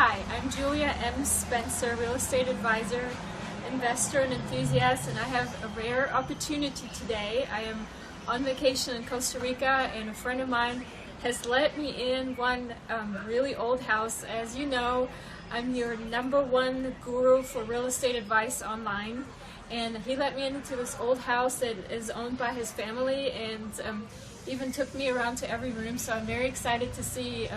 Hi, I'm Julia M. Spencer, real estate advisor, investor, and enthusiast, and I have a rare opportunity today. I am on vacation in Costa Rica, and a friend of mine has let me in one really old house. As you know, I'm your #1 guru for real estate advice online, and he let me into this old house that is owned by his family, and even took me around to every room. So I'm very excited to see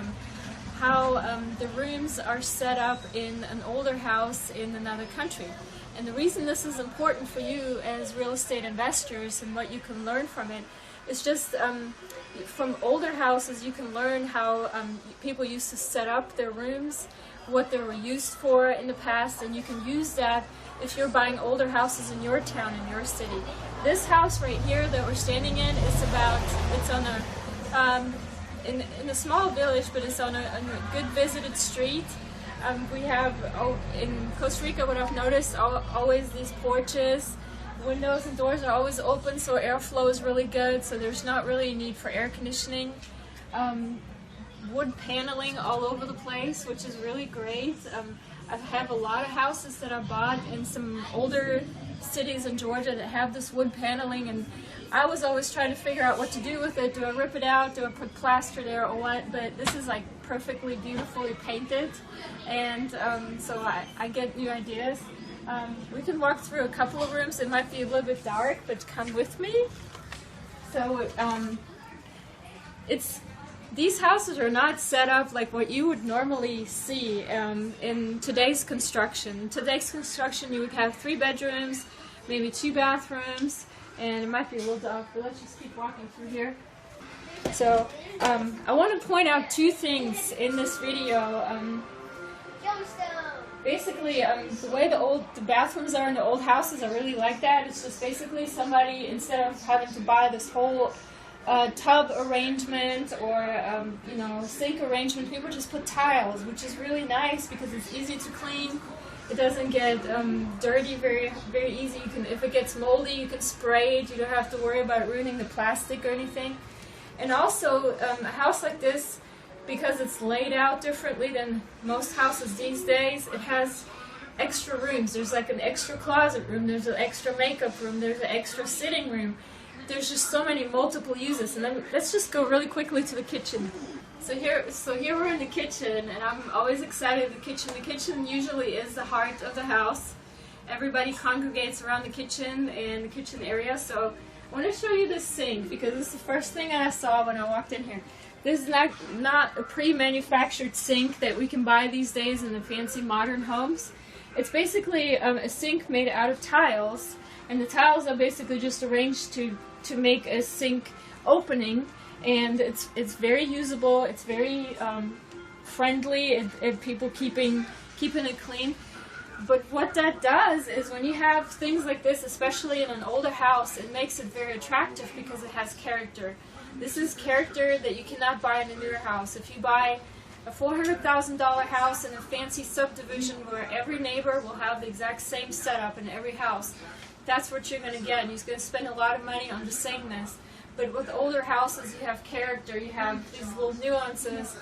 how the rooms are set up in an older house in another country. And the reason this is important for you as real estate investors and what you can learn from it is just from older houses you can learn how people used to set up their rooms, what they were used for in the past, and you can use that if you're buying older houses in your town, in your city. This house right here that we're standing in is it's on a in a small village, but it's on a good visited street. We have, in Costa Rica, what I've noticed, always these porches. Windows and doors are always open, so airflow is really good, so there's not really a need for air conditioning. Wood paneling all over the place, which is really great. I have a lot of houses that I bought in some older cities in Georgia that have this wood paneling, and I was always trying to figure out what to do with it. Do I rip it out? Do I put plaster there or what? But this is like perfectly beautifully painted, and so I get new ideas. We can walk through a couple of rooms. It might be a little bit dark, but come with me. So these houses are not set up like what you would normally see in today's construction. In today's construction, you would have 3 bedrooms, maybe 2 bathrooms, and it might be a little dark, but let's just keep walking through here. So I want to point out 2 things in this video. Basically, the way the bathrooms are in the old houses, I really like that. It's just basically somebody, instead of having to buy this whole tub arrangement or sink arrangement, people just put tiles, which is really nice because it's easy to clean. It doesn't get dirty very easy. If it gets moldy, you can spray it. You don't have to worry about ruining the plastic or anything. And also, a house like this, because it's laid out differently than most houses these days, it has extra rooms. There's like an extra closet room, there's an extra makeup room, there's an extra sitting room. There's just so many multiple uses. And then let's just go really quickly to the kitchen. So here we're in the kitchen, and I'm always excited the kitchen. The kitchen usually is the heart of the house. Everybody congregates around the kitchen and the kitchen area. So I want to show you this sink because this is the first thing I saw when I walked in here. This is not a pre-manufactured sink that we can buy these days in the fancy modern homes. It's basically a sink made out of tiles, and the tiles are basically just arranged to make a sink opening. And it's very usable. It's very friendly at people keeping it clean. But what that does is when you have things like this, especially in an older house, it makes it very attractive because it has character. This is character that you cannot buy in a newer house. If you buy a $400,000 house in a fancy subdivision where every neighbor will have the exact same setup in every house, that's what you're going to get. And you're going to spend a lot of money on the sameness. But with older houses, you have character, you have these little nuances,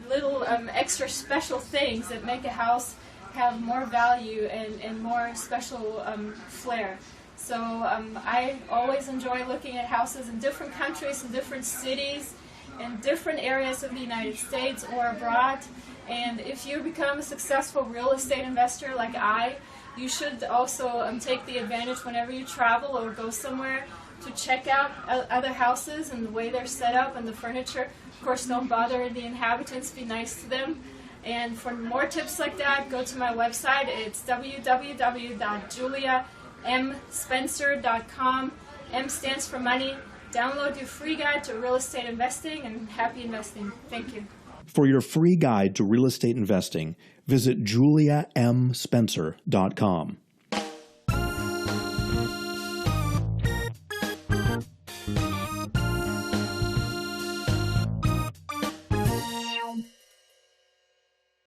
little extra special things that make a house have more value and more special flair. So I always enjoy looking at houses in different countries, in different cities, in different areas of the United States or abroad. And if you become a successful real estate investor like you should also take the advantage whenever you travel or go somewhere to check out other houses and the way they're set up and the furniture. Of course, don't bother the inhabitants, be nice to them. And for more tips like that, go to my website. It's www.juliamspencer.com. M stands for money. Download your free guide to real estate investing, and happy investing. Thank you. For your free guide to real estate investing, visit juliamspencer.com.